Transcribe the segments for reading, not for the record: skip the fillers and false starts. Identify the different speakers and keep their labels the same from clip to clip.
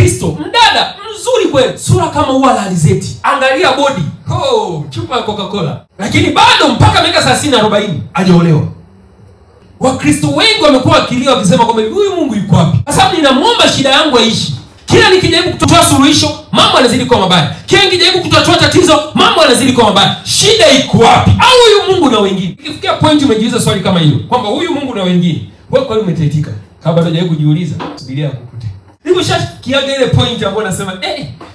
Speaker 1: Kristo, mdada mzuri kweli, sura kama ua la alizeti, angalia body, chupa ya Coca-Cola, lakini bado mpaka miaka 30-40 hajaolewa. Wakristo wengi wamekuwa wakilia wakisema kwamba huyu Mungu yuko wapi? Kwa sababu ninamuomba shida yangu aishi. Kila nikijaribu kutoa suluhisho, mambo yanazidi kuwa mabaya. Kila nikijaribu kutatua tatizo, mambo yanazidi kuwa mabaya. Shida iko wapi? Au huyu Mungu na wengine? Ikifikia point umejiuliza swali kama hilo, kwamba huyu Mungu na wengine, wewe kwa nini umetaitika? Kama bado hujaribu kujiuliza, subiria kukute. Hivi shashikiaga ile point ambayo nasema,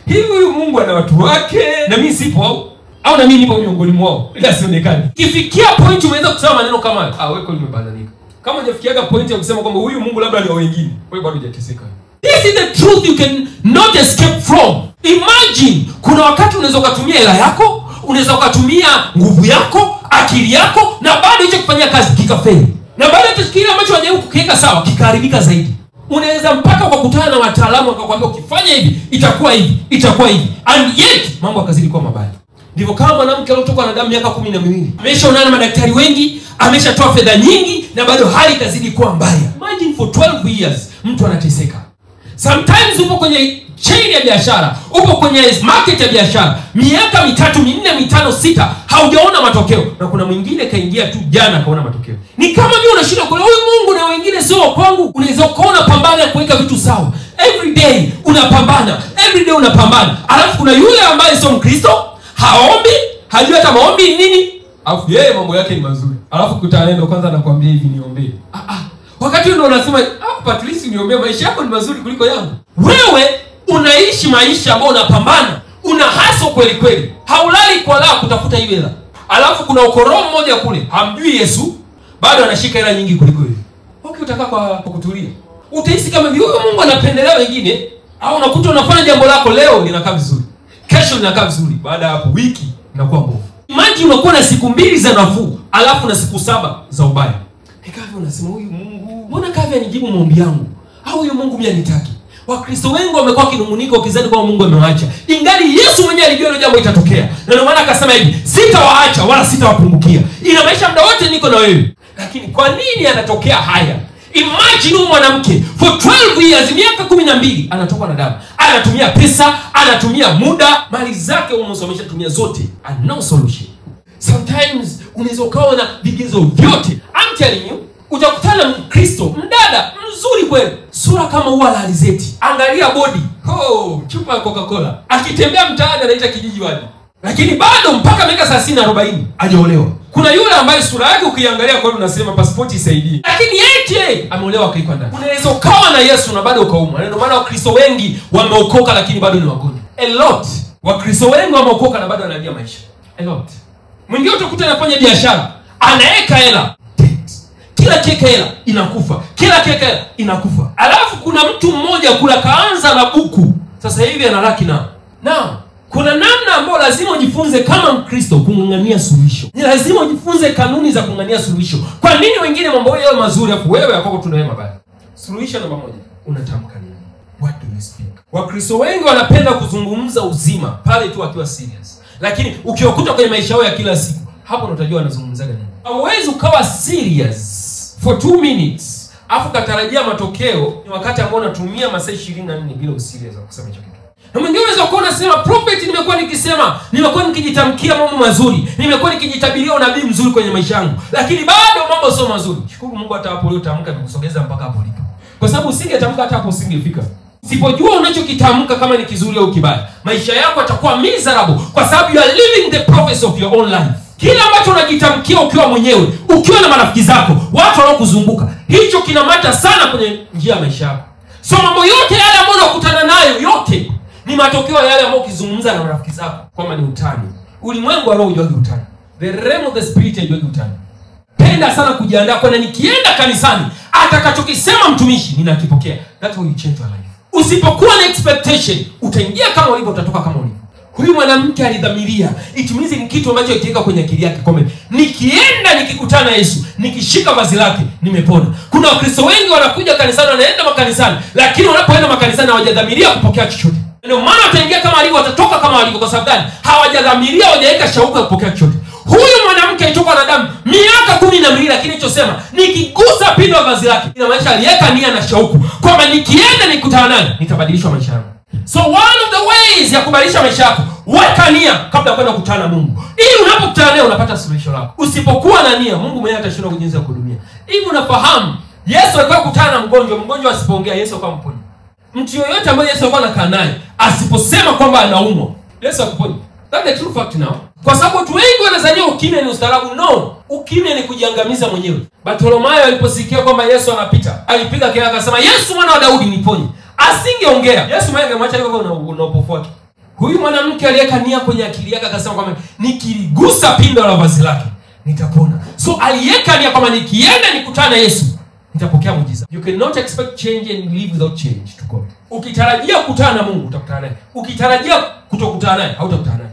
Speaker 1: hivi huyu Mungu ana watu wake na mimi sipo au na mimi nipo miongoni mwao ila sionekani. Ikifikia point umeweza kusema maneno kama hayo, wewe kwa nini umebadilika? Kama hujafikiaga point ya kusema kwamba huyu Mungu labda ni wa wengine, wewe bado hujateseka. This is the truth you can not escape from. Imagine, kuna wakati unaweza kutumia hela yako, unaweza kutumia nguvu yako, akili yako, na bado hicho kufanyia kazi kikafeli. Na bado hata kile ambacho unajaribu kukiweka sawa kikaharibika zaidi. Unaweza mpaka kwa kukutana na wataalamu wakakwambia ukifanya hivi itakuwa hivi, itakuwa hivi. And yet mambo yakazidi kuwa mabaya. Ndivyo kama mwanamke aliyotoka na damu miaka 12, ameshaonana na madaktari wengi, ameshatoa fedha nyingi, na bado hali ikazidi kuwa mbaya. Imagine for 12 years mtu anateseka. Sometimes upo kwenye chain ya biashara, upo kwenye market ya biashara, miaka 3, 4, 5, 6 haujaona matokeo, na kuna mwingine kaingia tu jana kaona matokeo. Ni kama vile unashinda kwa huyu Mungu na wengine sio kwangu. Unaweza kuona pambana kuweka vitu sawa. Every day unapambana, every day unapambana. Alafu kuna yule ambaye sio Mkristo, haombi, hajui hata maombi ni nini, alafu yeye mambo yake ni mazuri. Alafu kutaenda kwanza anakuambia hivi niombee. Wakati ndio unasema Patrice niombee, maisha yako ni mazuri kuliko yangu. Wewe unaishi maisha ambayo unapambana, una hustle kweli kweli. Haulali kwa la kutafuta hiyo hela. Alafu kuna ukoro mmoja kule, hamjui Yesu, bado anashika hela nyingi kuliko wewe. Utakaa kwa kutulia. Utahisi kama huyu Mungu anapendelea wengine, au unakuta unafanya jambo lako leo linakaa vizuri, kesho linakaa vizuri, baada hapo wiki inakuwa mbovu. Imagine unakuwa na siku 2 za nafuu, alafu na siku 7 za ubaya. Hekavu unasema huyu Mungu, mbona kavi anijibu maombi yangu? Au huyu Mungu mimi anitaki? Wakristo wengi wamekuwa kinumunika ukizani kwa Mungu amewaacha. Ingali Yesu mwenyewe alijua hilo jambo itatokea. Na ndio maana akasema hivi, sitawaacha wala sitawapungukia. Ina maisha muda wote niko na wewe. Lakini kwa nini yanatokea haya? Imagine huyu mwanamke for 12 years, miaka 12, anatoka na damu. Anatumia pesa, anatumia muda, mali zake umesomesha tumia zote. And no solution. Sometimes unaweza ukawa na vigezo vyote. I'm telling you, utakutana Mkristo, mdada mzuri kweli, sura kama ua la alizeti, angalia body, chupa ya Coca-Cola, akitembea mtaani anaita kijiji wadi, lakini bado mpaka miaka 30-40 hajaolewa. Kuna yule ambaye sura yake ukiangalia kwa unasema pasipoti isaidie, lakini yeye ameolewa akaikwa ndani. Unaweza ukawa na Yesu na bado ukaumwa. Ndio maana Wakristo wengi wameokoka lakini bado ni wagonjwa. A lot. Wakristo wengi wameokoka na bado wanalia maisha. A lot. Mwingine utakuta anafanya biashara, anaweka hela, kila keka hela inakufa, kila keka hela inakufa. Alafu kuna mtu mmoja kula kaanza na buku, sasa hivi ana laki na. Now, kuna namna ambayo lazima ujifunze kama Mkristo kung'ang'ania suluhisho. Ni lazima ujifunze kanuni za kung'ang'ania suluhisho. Kwa nini wengine mambo yao mazuri afu wewe yako tunaye mabaya? Suluhisho namba 1, unatamka nini? What do you speak? Wakristo wengi wanapenda kuzungumza uzima pale tu akiwa serious. Lakini ukiokuta kwenye maisha yao ya kila siku, hapo unatajua anazungumzaga nini. Hauwezi ukawa serious for 2 minutes afu katarajia matokeo ni wakati ambao unatumia masaa 24 bila userious kusema hicho kitu. Na mwingine unaweza kuona sema prophet, nimekuwa nikisema, nimekuwa nikijitamkia mambo mazuri, nimekuwa nikijitabiria unabii mzuri kwenye maisha yangu, lakini bado mambo sio mazuri. Shukuru Mungu hata hapo leo tamka nikusogeza mpaka hapo ulipo. Kwa sababu usingetamka hata hapo usingefika. Usipojua unachokitamka kama ni kizuri au kibaya, maisha yako yatakuwa miserable kwa sababu you are living the prophecy of your own life. Kila ambacho unajitamkia ukiwa mwenyewe, ukiwa na marafiki zako, watu wanaokuzunguka, hicho kinamata sana kwenye njia ya maisha yako. So mambo yote yale ambayo unakutana nayo yote ni matokeo yale ambayo ukizungumza na marafiki zako kama ni utani. Ulimwengu wa roho hujui utani. The realm of the spirit hujui utani. Penda sana kujiandaa kwa nikienda kanisani, atakachokisema mtumishi ninakipokea. That's how you change your life. Usipokuwa na expectation, utaingia kama ulivyo, utatoka kama ulivyo. Huyu mwanamke alidhamiria, it means ni kitu ambacho ikiweka kwenye akili yake kwamba nikienda nikikutana na Yesu, nikishika vazi lake, nimepona. Kuna Wakristo wengi wanakuja kanisani, wanaenda makanisani, lakini wanapoenda makanisani hawajadhamiria kupokea chochote. Ndio maana wataingia kama alivyo, watatoka kama walivyo. Kwa sababu gani? Hawajadhamiria, hawajaweka shauku ya kupokea chochote. Huyu mwanamke alitoka na damu miaka 12, lakini alichosema nikigusa pindo la vazi lake, ina maana aliweka nia na shauku kwamba nikienda nikutana naye nitabadilishwa maisha yangu. So one of the ways ya kubadilisha maisha yako, weka nia kabla ya kwenda kukutana na Mungu. Ili unapokutana naye unapata suluhisho lako. Usipokuwa na nia, Mungu mwenyewe atashindwa jinsi ya kuhudumia. Hivi unafahamu, Yesu alikuwa kukutana na mgonjwa asipoongea, Yesu alikuwa mponya. Mtu yoyote ambaye Yesu alikuwa anakaa naye, asiposema kwamba anaumwa, Yesu akuponya. That's the true fact now. Kwa sababu watu wengi wanazania ukimya ni ustaarabu. No, ukimya ni kujiangamiza mwenyewe. Bartimayo aliposikia kwamba Yesu anapita, alipiga kelele akasema, Yesu mwana wa Daudi niponye. Asingeongea, Yesu mwenyewe angemwacha hivyo na upofu wake. Huyu mwanamke aliweka nia kwenye akili yake akasema kwamba nikigusa pindo la vazi lake nitapona. So aliweka nia kwamba nikienda nikutane na Yesu nitapokea muujiza. You cannot expect change and live without change to God. Ukitarajia kukutana na Mungu utakutana naye. Ukitarajia kutokutana naye hautakutana naye.